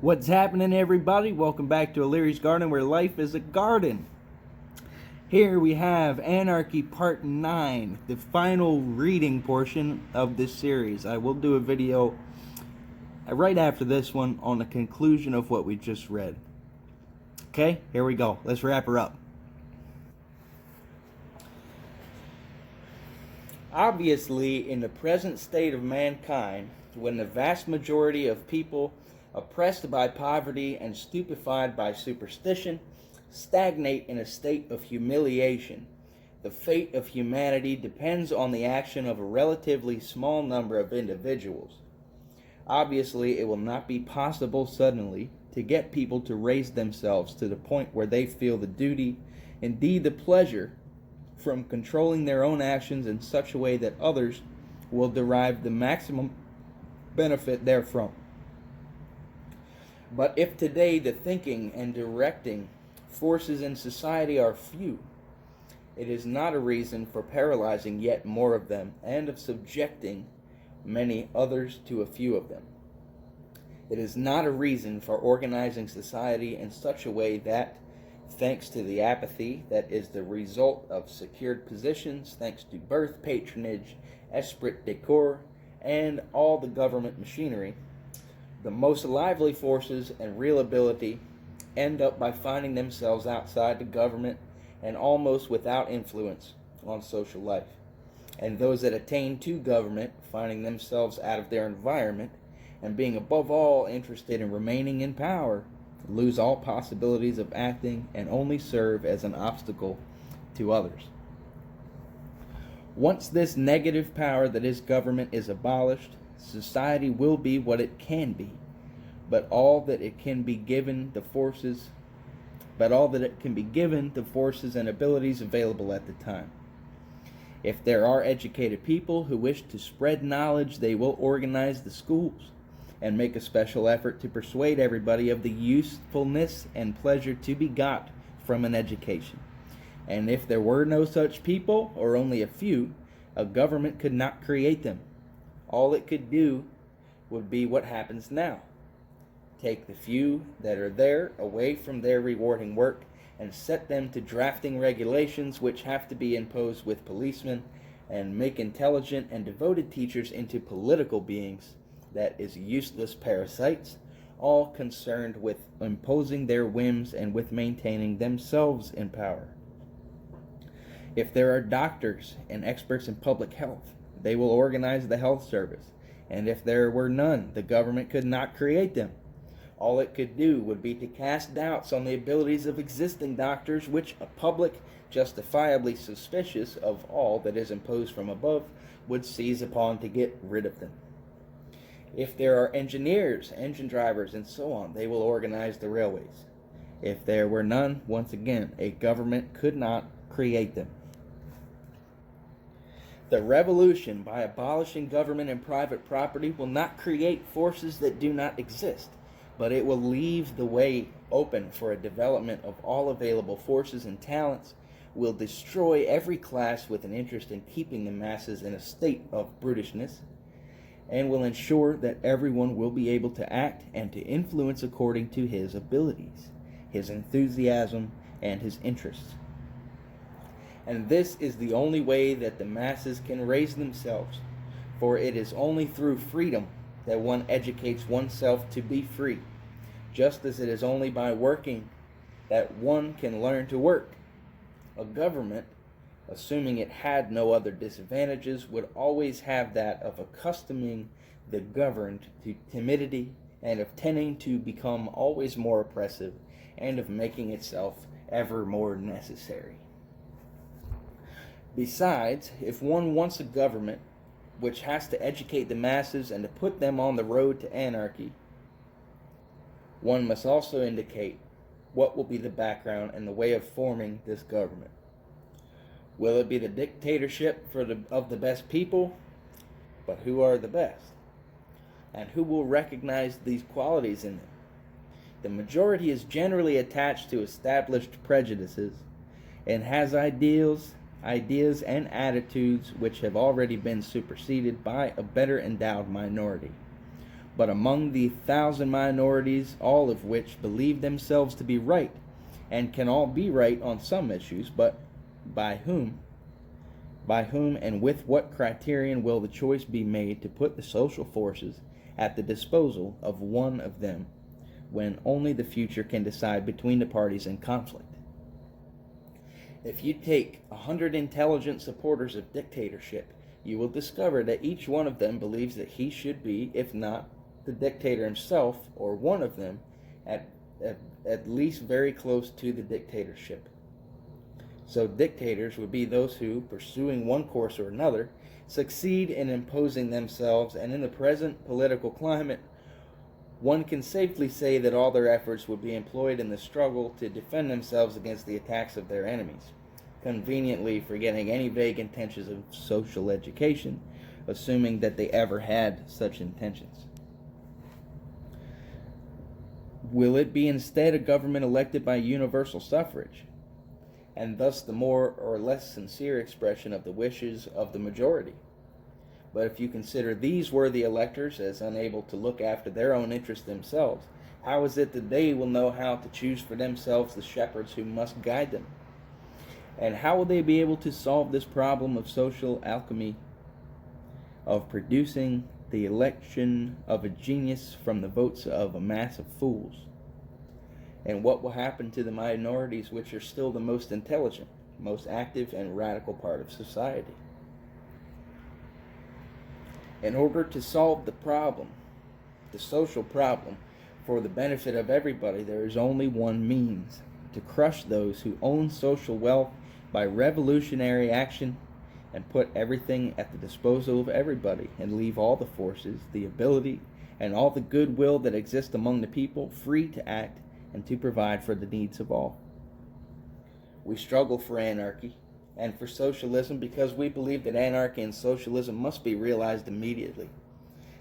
What's happening, everybody? Welcome back to O'Leary's Garden, where life is a garden. Here we have Anarchy Part 9, the final reading portion of this series. I will do a video right after this one on the conclusion of what we just read. Okay, here we go. Let's wrap her up. Obviously, in the present state of mankind, when the vast majority of people oppressed by poverty and stupefied by superstition stagnate in a state of humiliation, the fate of humanity depends on the action of a relatively small number of individuals. Obviously, it will not be possible suddenly to get people to raise themselves to the point where they feel the duty, indeed the pleasure, from controlling their own actions in such a way that others will derive the maximum benefit therefrom. But if today the thinking and directing forces in society are few, it is not a reason for paralyzing yet more of them and of subjecting many others to a few of them. It is not a reason for organizing society in such a way that, thanks to the apathy that is the result of secured positions, thanks to birth, patronage, esprit de corps, and all the government machinery, the most lively forces and real ability end up by finding themselves outside the government and almost without influence on social life. And those that attain to government, finding themselves out of their environment and being above all interested in remaining in power, lose all possibilities of acting and only serve as an obstacle to others. Once this negative power that is government is abolished, society will be what it can be, but all that it can be given the forces and abilities available at the time. If there are educated people who wish to spread knowledge, they will organize the schools and make a special effort to persuade everybody of the usefulness and pleasure to be got from an education. And if there were no such people, or only a few, a government could not create them. All it could do would be what happens now. Take the few that are there away from their rewarding work and set them to drafting regulations which have to be imposed with policemen, and make intelligent and devoted teachers into political beings, that is, useless parasites, all concerned with imposing their whims and with maintaining themselves in power. If there are doctors and experts in public health, they will organize the health service, and if there were none, the government could not create them. All it could do would be to cast doubts on the abilities of existing doctors, which a public, justifiably suspicious of all that is imposed from above, would seize upon to get rid of them. If there are engineers, engine drivers, and so on, they will organize the railways. If there were none, once again, a government could not create them. The revolution, by abolishing government and private property, will not create forces that do not exist, but it will leave the way open for a development of all available forces and talents, will destroy every class with an interest in keeping the masses in a state of brutishness, and will ensure that everyone will be able to act and to influence according to his abilities, his enthusiasm, and his interests. And this is the only way that the masses can raise themselves, for it is only through freedom that one educates oneself to be free, just as it is only by working that one can learn to work. A government, assuming it had no other disadvantages, would always have that of accustoming the governed to timidity, and of tending to become always more oppressive, and of making itself ever more necessary. Besides, if one wants a government which has to educate the masses and to put them on the road to anarchy, one must also indicate what will be the background and the way of forming this government. Will it be the dictatorship of the best people? But who are the best? And who will recognize these qualities in them? The majority is generally attached to established prejudices and has ideas and attitudes which have already been superseded by a better endowed minority. but among the 1,000 minorities, all of which believe themselves to be right, and can all be right on some issues, but by whom? By whom and with what criterion will the choice be made to put the social forces at the disposal of one of them, when only the future can decide between the parties in conflict? If you take 100 intelligent supporters of dictatorship, you will discover that each one of them believes that he should be, if not the dictator himself, or one of them, at least very close to the dictatorship. So dictators would be those who, pursuing one course or another, succeed in imposing themselves, and in the present political climate, one can safely say that all their efforts would be employed in the struggle to defend themselves against the attacks of their enemies, conveniently forgetting any vague intentions of social education, assuming that they ever had such intentions. Will it be instead a government elected by universal suffrage, and thus the more or less sincere expression of the wishes of the majority? But if you consider these worthy electors as unable to look after their own interests themselves, how is it that they will know how to choose for themselves the shepherds who must guide them? And how will they be able to solve this problem of social alchemy, of producing the election of a genius from the votes of a mass of fools? And what will happen to the minorities, which are still the most intelligent, most active, and radical part of society? In order to solve the problem, the social problem, for the benefit of everybody, there is only one means: to crush those who own social wealth by revolutionary action, and put everything at the disposal of everybody, and leave all the forces, the ability, and all the goodwill that exist among the people free to act and to provide for the needs of all. We struggle for anarchy and for socialism because we believe that anarchy and socialism must be realized immediately.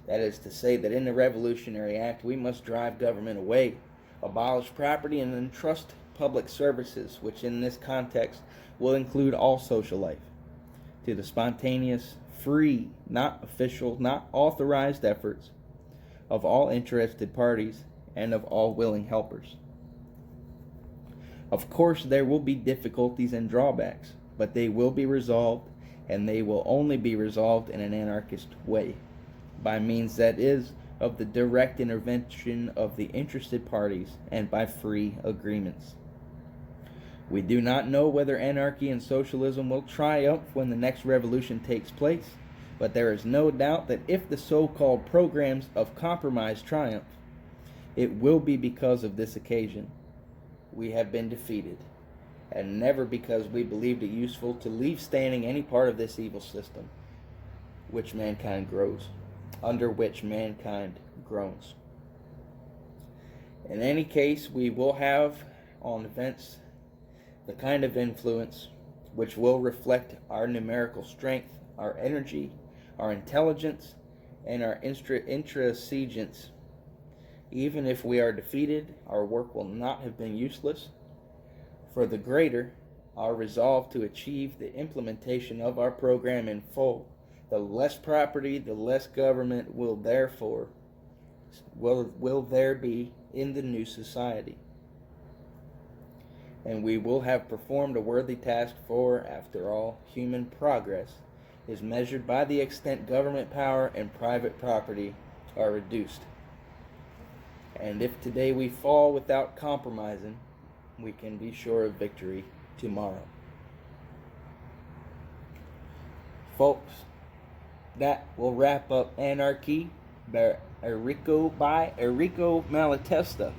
That is to say that in the Revolutionary Act we must drive government away, abolish property, and entrust public services, which in this context will include all social life, to the spontaneous, free, not official, not authorized efforts of all interested parties and of all willing helpers. Of course, there will be difficulties and drawbacks, but they will be resolved, and they will only be resolved in an anarchist way, by means, that is, of the direct intervention of the interested parties and by free agreements. We do not know whether anarchy and socialism will triumph when the next revolution takes place, but there is no doubt that if the so-called programs of compromise triumph, it will be because of this occasion. We have been defeated, and never because we believed it useful to leave standing any part of this evil system which mankind grows, under which mankind groans. In any case, we will have on events the kind of influence which will reflect our numerical strength, our energy, our intelligence, and our intransigence. Even if we are defeated, our work will not have been useless. For the greater, our resolve to achieve the implementation of our program in full, the less property, the less government will there be in the new society. And we will have performed a worthy task, for, after all, human progress is measured by the extent government power and private property are reduced. And if today we fall without compromising, we can be sure of victory tomorrow. Folks, that will wrap up Anarchy by Ericco Malatesta.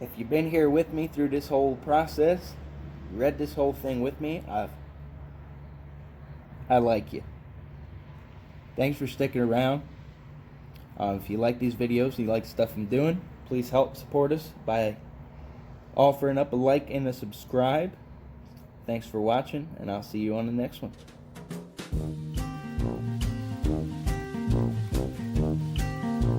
If you've been here with me through this whole process, read this whole thing with me, I like you. Thanks for sticking around. If you like these videos and you like the stuff I'm doing, please help support us by offering up a like and a subscribe. Thanks for watching, and I'll see you on the next one.